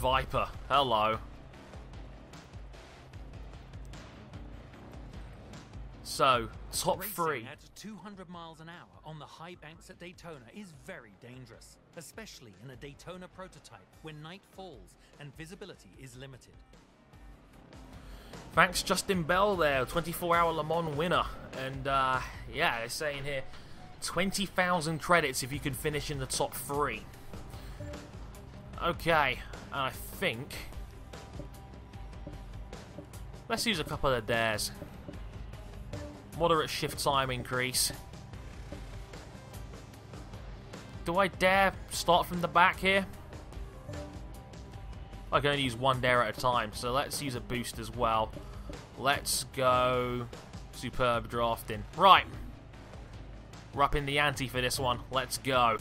Viper. Hello. So, top three. Racing at 200 miles an hour on the high banks at Daytona is very dangerous, especially in a Daytona prototype when night falls and visibility is limited. Thanks Justin Bell there, 24-hour Le Mans winner. And yeah, they're saying here 20,000 credits if you can finish in the top three. Okay, and I think let's use a couple of dares. Moderate shift time increase. Do I dare start from the back here? I can only use one dare at a time, so let's use a boost as well. Let's go superb drafting. Right. We're up in the ante for this one. Let's go.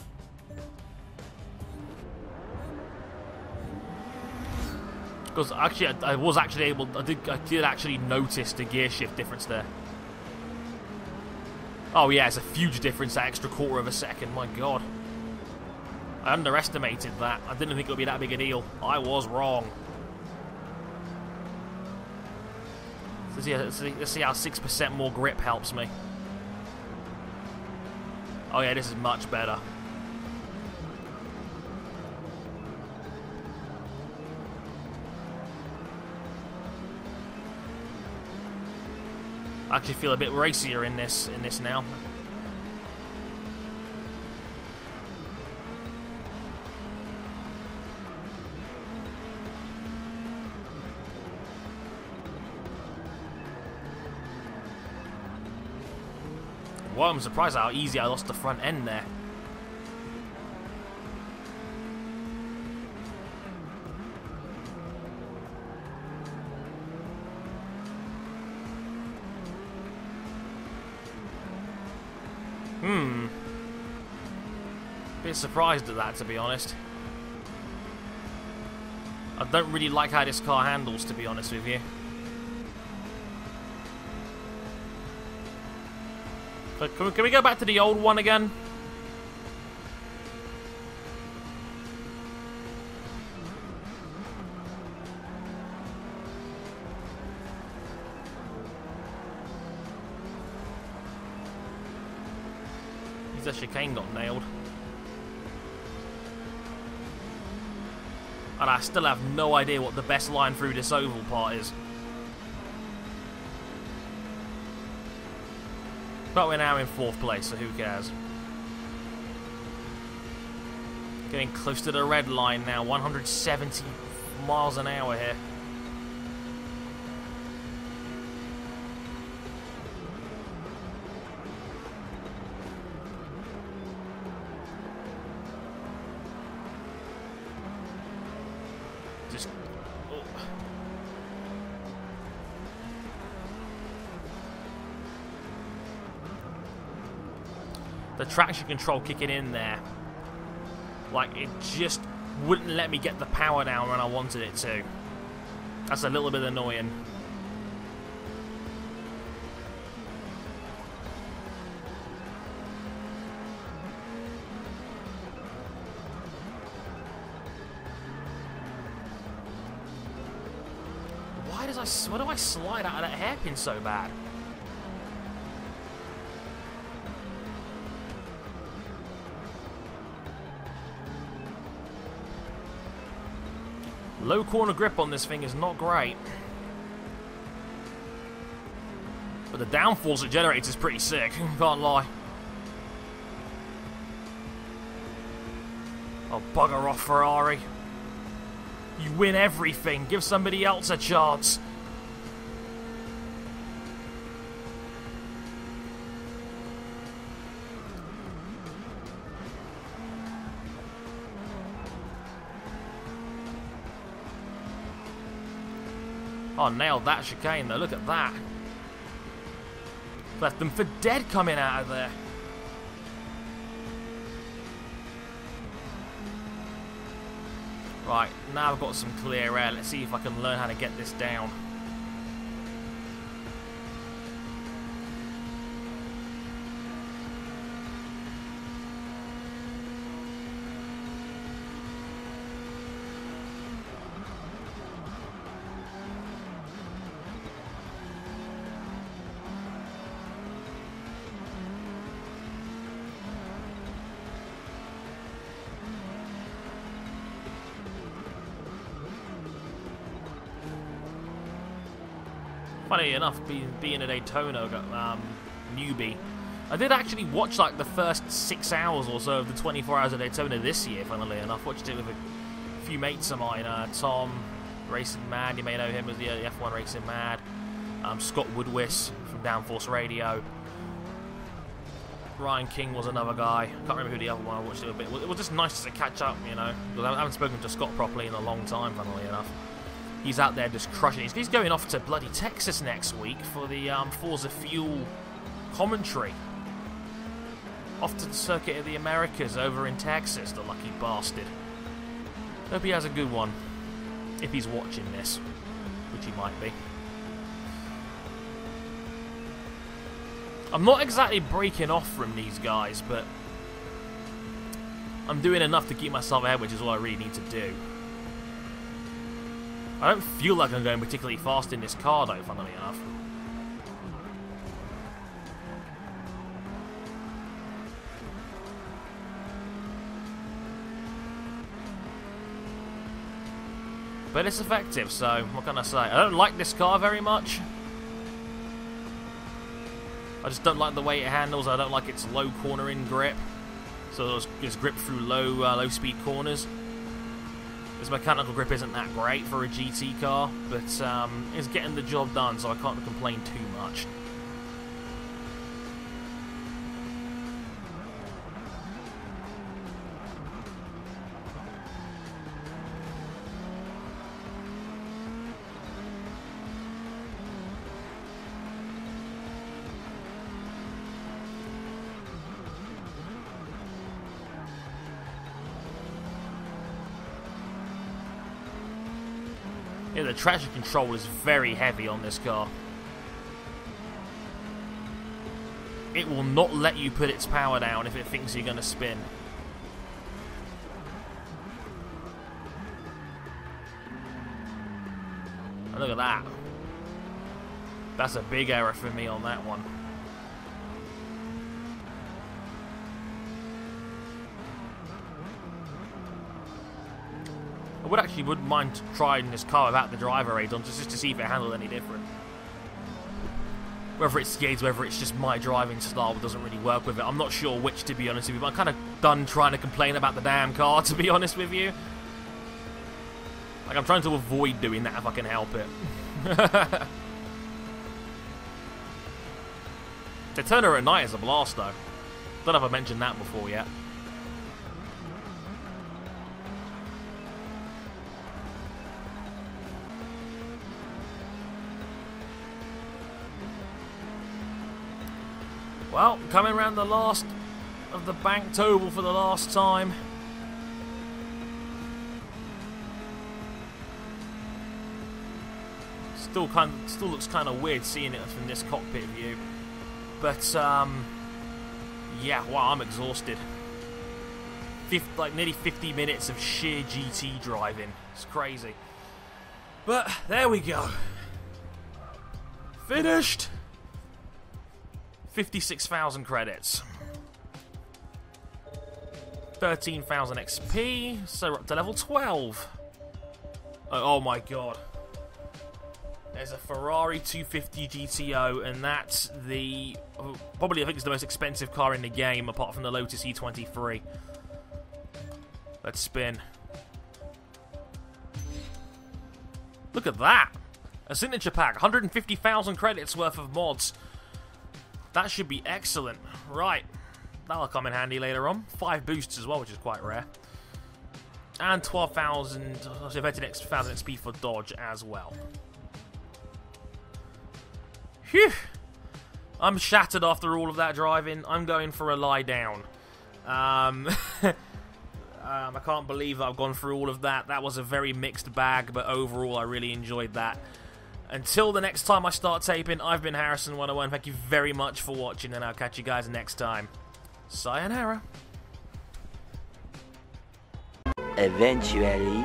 Because actually, I was actually able. I did actually notice the gear shift difference there. Oh yeah, it's a huge difference, that extra quarter of a second. My God, I underestimated that. I didn't think it would be that big a deal. I was wrong. Let's see how 6% more grip helps me. Oh yeah, this is much better. I actually feel a bit racier in this now. Well, I'm surprised how easy I lost the front end there. Bit surprised at that, to be honest. I don't really like how this car handles, to be honest with you. But can we go back to the old one again? The chicane got nailed. And I still have no idea what the best line through this oval part is. But we're now in 4th place, so who cares? Getting close to the red line now, 170 miles an hour here. The traction control kicking in there. Like, it just wouldn't let me get the power down when I wanted it to. That's a little bit annoying. Why do I slide out of that hairpin so bad? Low corner grip on this thing is not great. But the downforce it generates is pretty sick, can't lie. Oh, bugger off, Ferrari. You win everything. Give somebody else a chance. Oh, nailed that chicane though. Look at that. Left them for dead coming out of there. Right, now I've got some clear air. Let's see if I can learn how to get this down. Funny enough, being a Daytona newbie, I did actually watch like the first 6 hours or so of the 24 Hours of Daytona this year, funnily enough. Watched it with a few mates of mine, Tom, Racing Mad, you may know him as the F1 Racing Mad, Scott Woodwiss from Downforce Radio, Ryan King was another guy, can't remember who the other one, I watched it a bit. It was just nice to catch up, you know, because I haven't spoken to Scott properly in a long time, funnily enough. He's out there just crushing it. He's going off to bloody Texas next week for the Forza Fuel commentary. Off to the Circuit of the Americas over in Texas, the lucky bastard. Hope he has a good one, if he's watching this, which he might be. I'm not exactly breaking off from these guys, but I'm doing enough to keep myself ahead, which is all I really need to do. I don't feel like I'm going particularly fast in this car, though, funnily enough. But it's effective, so what can I say? I don't like this car very much. I just don't like the way it handles. I don't like its low cornering grip. So it's grip through low speed corners. Its mechanical grip isn't that great for a GT car, but it's getting the job done, so I can't complain too much. Yeah, the traction control is very heavy on this car. It will not let you put its power down if it thinks you're going to spin. And look at that. That's a big error for me on that one. I wouldn't mind trying this car without the driver aid on, just to see if it handled any different. Whether it's skids, whether it's just my driving style doesn't really work with it. I'm not sure which, to be honest with you, but I'm kind of done trying to complain about the damn car, to be honest with you. Like, I'm trying to avoid doing that if I can help it. Daytona at night is a blast, though. Don't know if I mentioned that before yet. Well, coming around the last of the banked oval for the last time. Still looks kind of weird seeing it from this cockpit view, but yeah, wow, I'm exhausted. Like nearly 50 minutes of sheer GT driving. It's crazy. But there we go. Finished. 56,000 credits. 13,000 XP. So we're up to level 12. Oh my god. There's a Ferrari 250 GTO, and that's the probably I think it's the most expensive car in the game, apart from the Lotus E23. Let's spin. Look at that! A signature pack, 150,000 credits worth of mods. That should be excellent. Right, that'll come in handy later on. 5 boosts as well, which is quite rare. And 12,000, so 13,000 XP for Dodge as well. Phew! I'm shattered after all of that driving. I'm going for a lie down. I can't believe I've gone through all of that. That was a very mixed bag, but overall I really enjoyed that. Until the next time I start taping, I've been Harrison101. Thank you very much for watching, and I'll catch you guys next time. Sayonara. Eventually.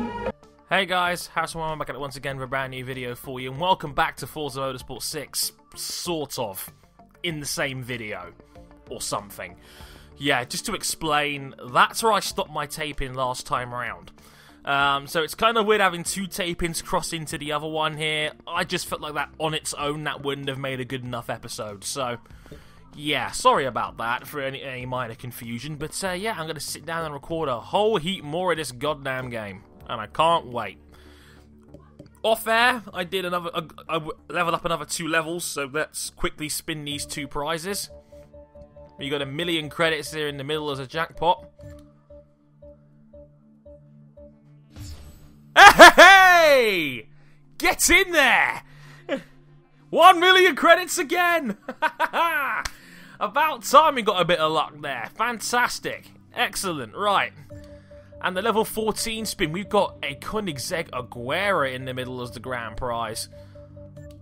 Hey guys, Harrison101 back at it once again with a brand new video for you, and welcome back to Forza Motorsport 6, sort of, in the same video, or something. Yeah, just to explain, that's where I stopped my taping last time around. So it's kind of weird having 2 tape-ins cross into the other one here. I just felt like that on its own, that wouldn't have made a good enough episode. So, yeah, sorry about that for any minor confusion. But, yeah, I'm going to sit down and record a whole heap more of this goddamn game. And I can't wait. Off air, I did I leveled up another 2 levels. So let's quickly spin these 2 prizes. You got 1 million credits here in the middle as a jackpot. Hey! Get in there! 1 million credits again! About time we got a bit of luck there. Fantastic. Excellent. Right. And the level 14 spin, we've got a Koenigsegg Aguera in the middle as the grand prize.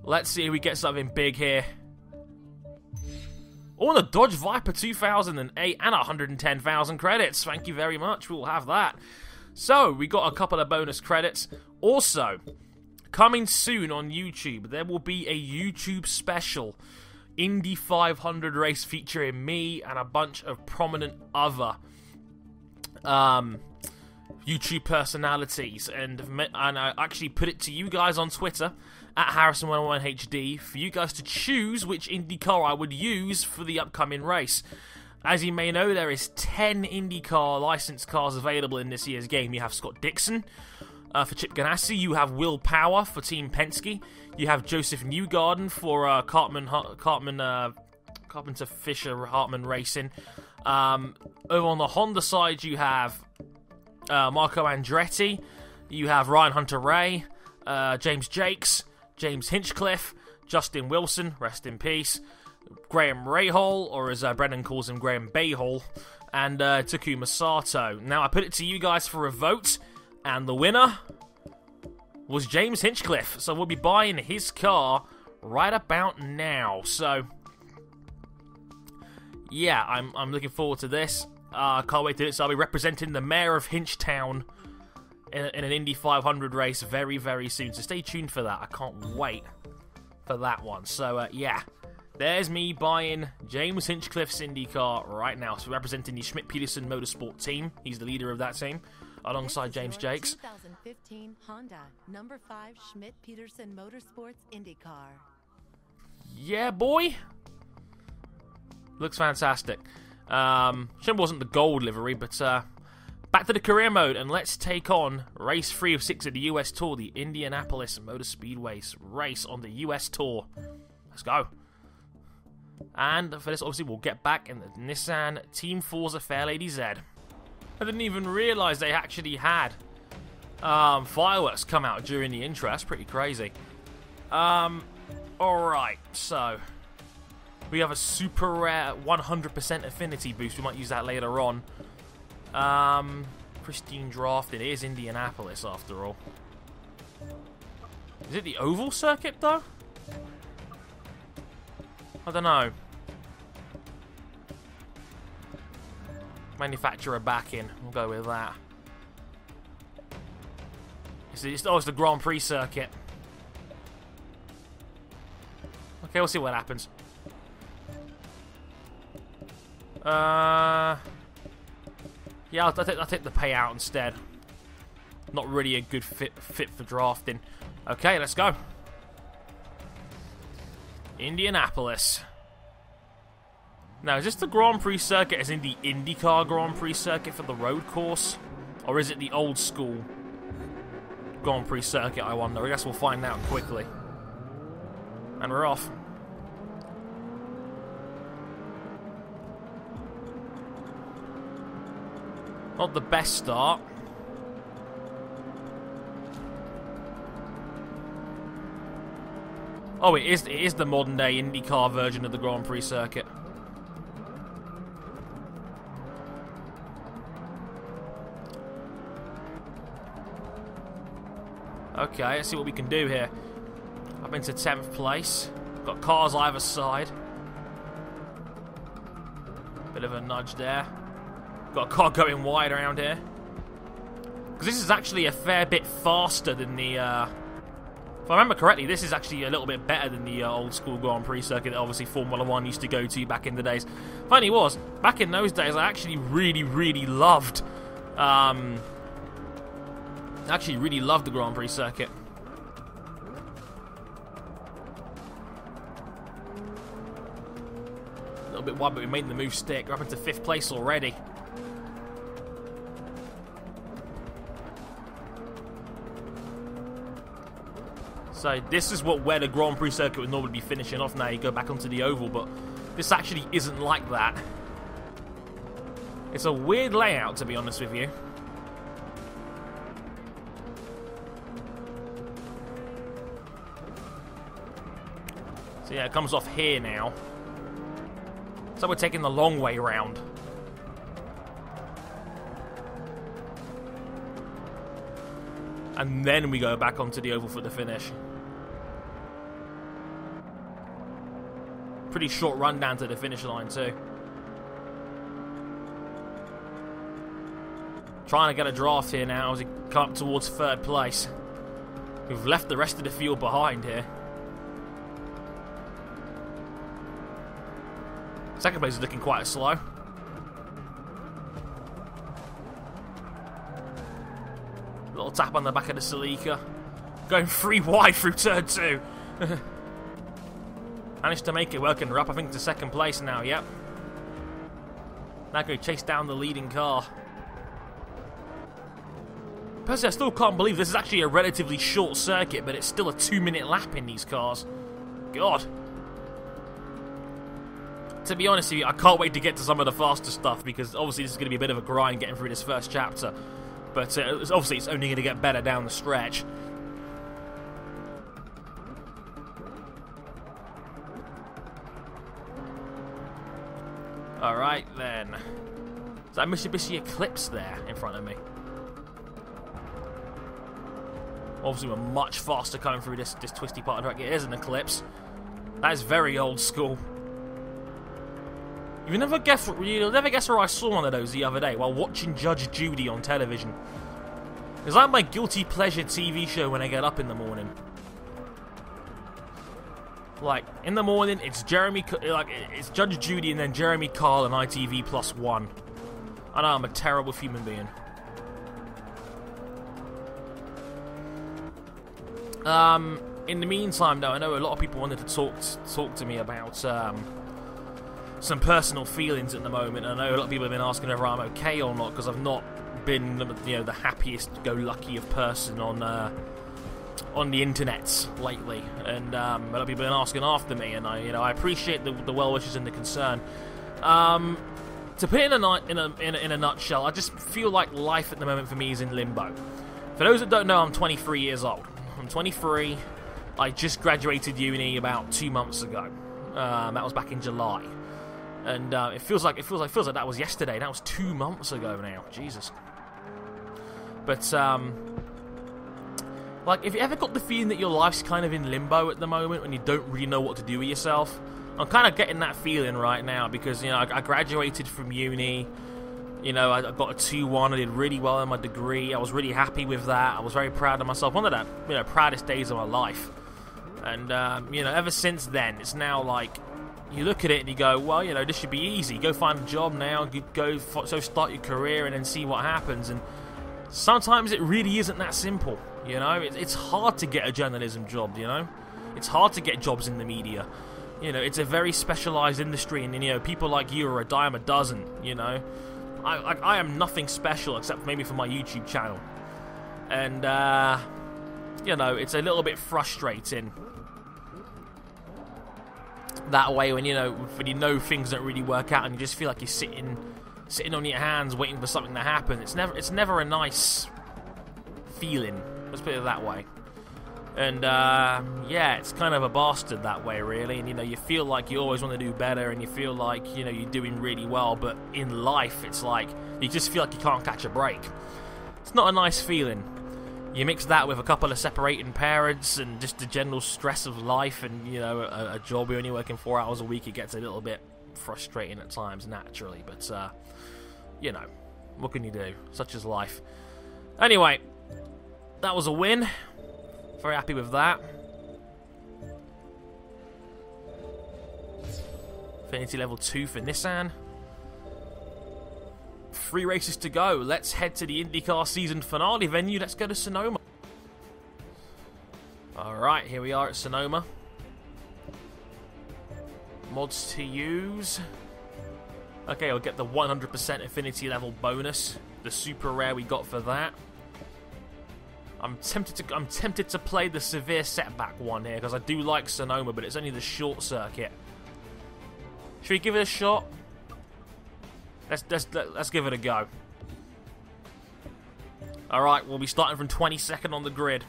Let's see if we get something big here. Oh, and a Dodge Viper 2008 and 110,000 credits. Thank you very much. We'll have that. So, we got a couple of bonus credits. Also, coming soon on YouTube, there will be a YouTube special Indy 500 race featuring me and a bunch of prominent other YouTube personalities. And I actually put it to you guys on Twitter, at Harrison101HD, for you guys to choose which Indy car I would use for the upcoming race. As you may know, there is 10 IndyCar licensed cars available in this year's game. You have Scott Dixon for Chip Ganassi. You have Will Power for Team Penske. You have Joseph Newgarden for Carpenter Fisher Hartman Racing. Over on the Honda side, you have Marco Andretti. You have Ryan Hunter-Ray, James Jakes, James Hinchcliffe, Justin Wilson, rest in peace, Graham Rahal, or as Brendan calls him, Graham Bayhall, and Takuma Sato. Now, I put it to you guys for a vote, and the winner was James Hinchcliffe. So we'll be buying his car right about now. So, yeah, I'm looking forward to this. Can't wait to do it. So I'll be representing the mayor of Hinchtown in an Indy 500 race very, very soon. So stay tuned for that. I can't wait for that one. So, yeah. There's me buying James Hinchcliffe's Indy car right now. So representing the Schmidt-Peterson Motorsport team. He's the leader of that team, alongside James Jakes. 2015 Honda number 5 Schmidt-Peterson Motorsports Indy car. Yeah, boy. Looks fantastic. Shame wasn't the gold livery, but back to the career mode, and let's take on race 3 of 6 of the US Tour, the Indianapolis Motor Speedway race on the US Tour. Let's go. And for this, obviously, we'll get back in the Nissan Team Forza Fairlady Z. I didn't even realise they actually had fireworks come out during the intro. That's pretty crazy. Alright, so we have a super rare 100% affinity boost. We might use that later on. Pristine draft. It is Indianapolis, after all. Is it the oval circuit, though? I don't know. Manufacturer back in. We'll go with that. It's the Grand Prix circuit. Okay, we'll see what happens. Yeah, I'll take the payout instead. Not really a good fit for drafting. Okay, let's go. Indianapolis. Now, is this the Grand Prix circuit as in the IndyCar Grand Prix circuit for the road course? Or is it the old school Grand Prix circuit, I wonder? I guess we'll find out quickly. And we're off. Not the best start. Oh, it is the modern day IndyCar version of the Grand Prix circuit. Okay, let's see what we can do here. Up into 10th place. Got cars either side. Bit of a nudge there. Got a car going wide around here. Because this is actually a fair bit faster than the... if I remember correctly, this is actually a little bit better than the old school Grand Prix circuit that obviously Formula 1 used to go to back in the days. Funny was, back in those days, I actually really, really loved I actually really love the Grand Prix circuit. A little bit wide, but we made the move stick. We're up into 5th place already. So this is where the Grand Prix circuit would normally be finishing off now. You go back onto the oval, but this actually isn't like that. It's a weird layout, to be honest with you. So yeah, it comes off here now. So we're taking the long way round. And then we go back onto the oval for the finish. Pretty short run down to the finish line too. Trying to get a draft here now as we come up towards 3rd place. We've left the rest of the field behind here. 2nd place is looking quite slow. Little tap on the back of the Celica. Going 3 wide through turn 2. Managed to make it work and we're up, I think, to 2nd place now, yep. Now go chase down the leading car. Personally, I still can't believe this is actually a relatively short circuit, but it's still a 2-minute lap in these cars. God. To be honest with you, I can't wait to get to some of the faster stuff, because obviously this is going to be a bit of a grind getting through this first chapter. But obviously it's only going to get better down the stretch. Alright then. Is that Mitsubishi Eclipse there in front of me? Obviously we're much faster coming through this twisty part of the track. It is an Eclipse. That is very old school. You'll never guess where I saw one of those the other day while watching Judge Judy on television. It's like my guilty pleasure TV show when I get up in the morning. Like, in the morning, it's it's Judge Judy and then Jeremy Kyle and ITV+1. I know I'm a terrible human being. In the meantime, though, I know a lot of people wanted to talk to me about some personal feelings at the moment. I know a lot of people have been asking whether I'm okay or not, because I've not been, the happiest-go-lucky of person on the internet lately, and a lot of people have been asking after me, and I appreciate the well wishes and the concern. To put it in a nutshell, I just feel like life at the moment for me is in limbo. For those that don't know, I'm 23 years old. I'm 23. I just graduated uni about 2 months ago. That was back in July, and it feels like that was yesterday. That was 2 months ago now. Jesus. But like, if you ever got the feeling that your life's kind of in limbo at the moment and you don't really know what to do with yourself, I'm kind of getting that feeling right now, because I graduated from uni. I got a 2-1. I did really well in my degree. I was really happy with that. I was very proud of myself. One of the proudest days of my life. And ever since then, it's now like, you look at it and you go, well, this should be easy. Go find a job now. Start your career and then see what happens. And sometimes it really isn't that simple. It's hard to get a journalism job. It's hard to get jobs in the media. It's a very specialized industry, and people like you are a dime a dozen. I am nothing special except maybe for my YouTube channel, and it's a little bit frustrating that way when things don't really work out, and you just feel like you're sitting on your hands waiting for something to happen. It's never a nice feeling. Let's put it that way. And it's kind of a bastard that way, really. And you feel like you always want to do better, and you feel like you're doing really well, but in life it's like you just feel like you can't catch a break. It's not a nice feeling. You mix that with a couple of separating parents and just the general stress of life, and a job you're only working 4 hours a week. It gets a little bit frustrating at times, naturally, but what can you do? Such is life. Anyway, that was a win. Very happy with that. Affinity level 2 for Nissan. 3 races to go. Let's head to the IndyCar season finale venue. Let's go to Sonoma. Alright, here we are at Sonoma. Mods to use. Okay, I'll get the 100% affinity level bonus. The super rare we got for that. I'm tempted to play the severe setback one here because I do like Sonoma, but it's only the short circuit. Should we give it a shot? Let's give it a go. Alright, we'll be starting from 22nd on the grid.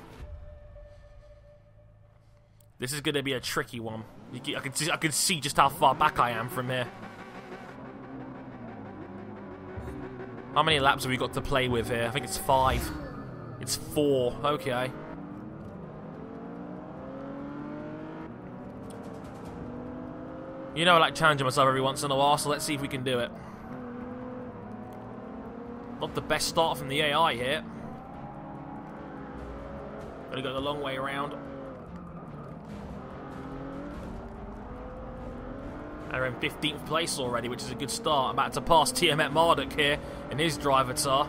This is going to be a tricky one. I can see just how far back I am from here. How many laps have we got to play with here? I think it's 5. It's 4. Okay. You know I like challenging myself every once in a while, so let's see if we can do it. Not the best start from the AI here. Gonna go the long way around. And we're in 15th place already, which is a good start. I'm about to pass TM at Marduk here in his driver tar.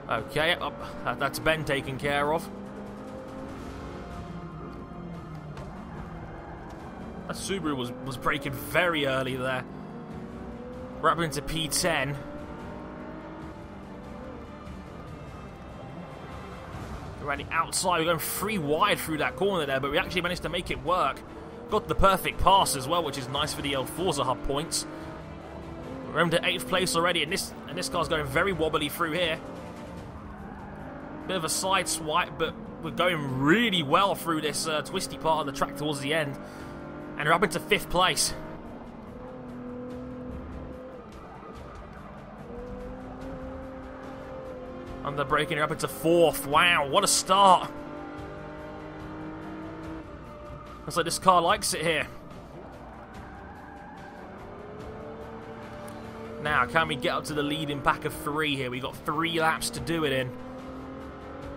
Okay, that's Ben taken care of. That Subaru was braking very early there. We're up into P10. We're on the outside, we're going 3 wide through that corner there, but we actually managed to make it work. Got the perfect pass as well, which is nice for the old Forza Hub points. We're into 8th place already, and this car's going very wobbly through here. Bit of a side swipe, but we're going really well through this twisty part of the track towards the end. And we're up into 5th place. Under braking, we're up into 4th. Wow, what a start. Looks like this car likes it here. Now, can we get up to the leading pack of 3 here? We've got 3 laps to do it in.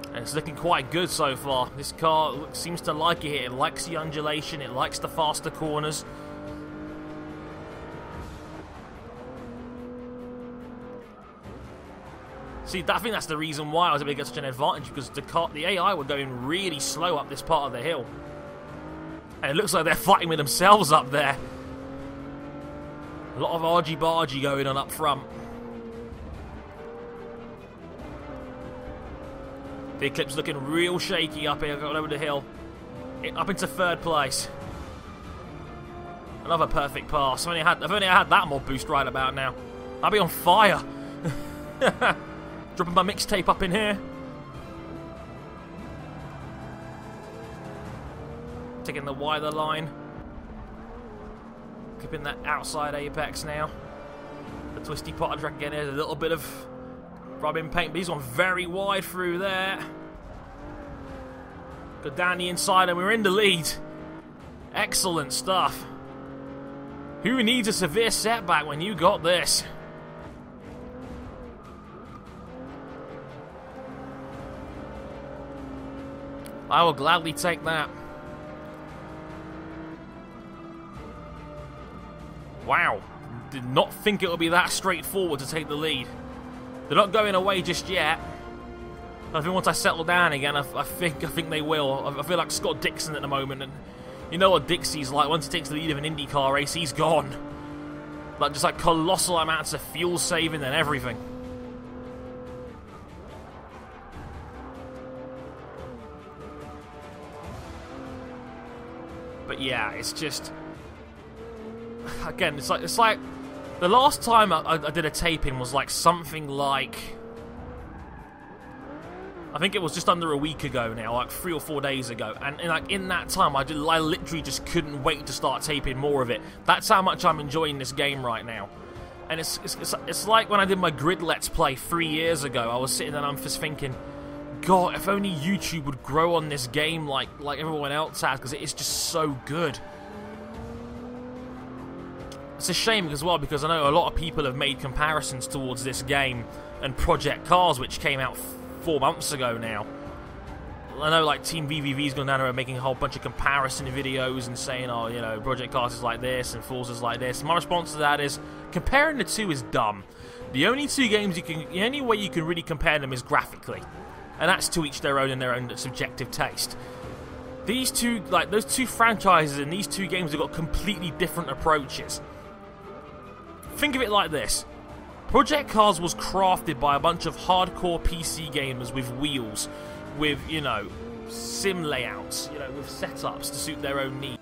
And it's looking quite good so far. This car seems to like it here. It likes the undulation. It likes the faster corners. See, I think that's the reason why I was able to get such an advantage, because the AI were going really slow up this part of the hill. And it looks like they're fighting with themselves up there. A lot of argy-bargy going on up front. The Eclipse looking real shaky up here, going over the hill. Up into 3rd place. Another perfect pass. If only I had that mod boost right about now. I'll be on fire. Dropping my mixtape up in here. Taking the wider line. Clipping that outside apex now. The twisty part of the track again. There's a little bit of rubbing paint, but he's gone very wide through there. Go down the inside and we're in the lead. Excellent stuff. Who needs a severe setback when you got this? I will gladly take that. Wow. Did not think it would be that straightforward to take the lead. They're not going away just yet. I think once I settle down again, I think they will. I feel like Scott Dixon at the moment, and you know what Dixie's like. Once he takes the lead of an IndyCar race, he's gone. Like just like colossal amounts of fuel saving and everything. But yeah, it's just again, it's like the last time I did a taping was like something like, I think it was just under a week ago now, like 3 or 4 days ago, and like in that time I literally just couldn't wait to start taping more of it. That's how much I'm enjoying this game right now. And it's like when I did my grid let's play 3 years ago. I was sitting there and I'm just thinking, God, if only YouTube would grow on this game like everyone else has, because it is just so good. It's a shame as well, because I know a lot of people have made comparisons towards this game and Project Cars, which came out 4 months ago now. I know like Team VVV's gone down there and making a whole bunch of comparison videos and saying, oh, you know, Project Cars is like this and Forza's like this. My response to that is, comparing the two is dumb. The only two games the only way you can really compare them is graphically, and that's to each their own and their own subjective taste. These two, like those two franchises and these two games have got completely different approaches. Think of it like this. Project Cars was crafted by a bunch of hardcore PC gamers with wheels, with, you know, sim layouts, you know, with setups to suit their own needs.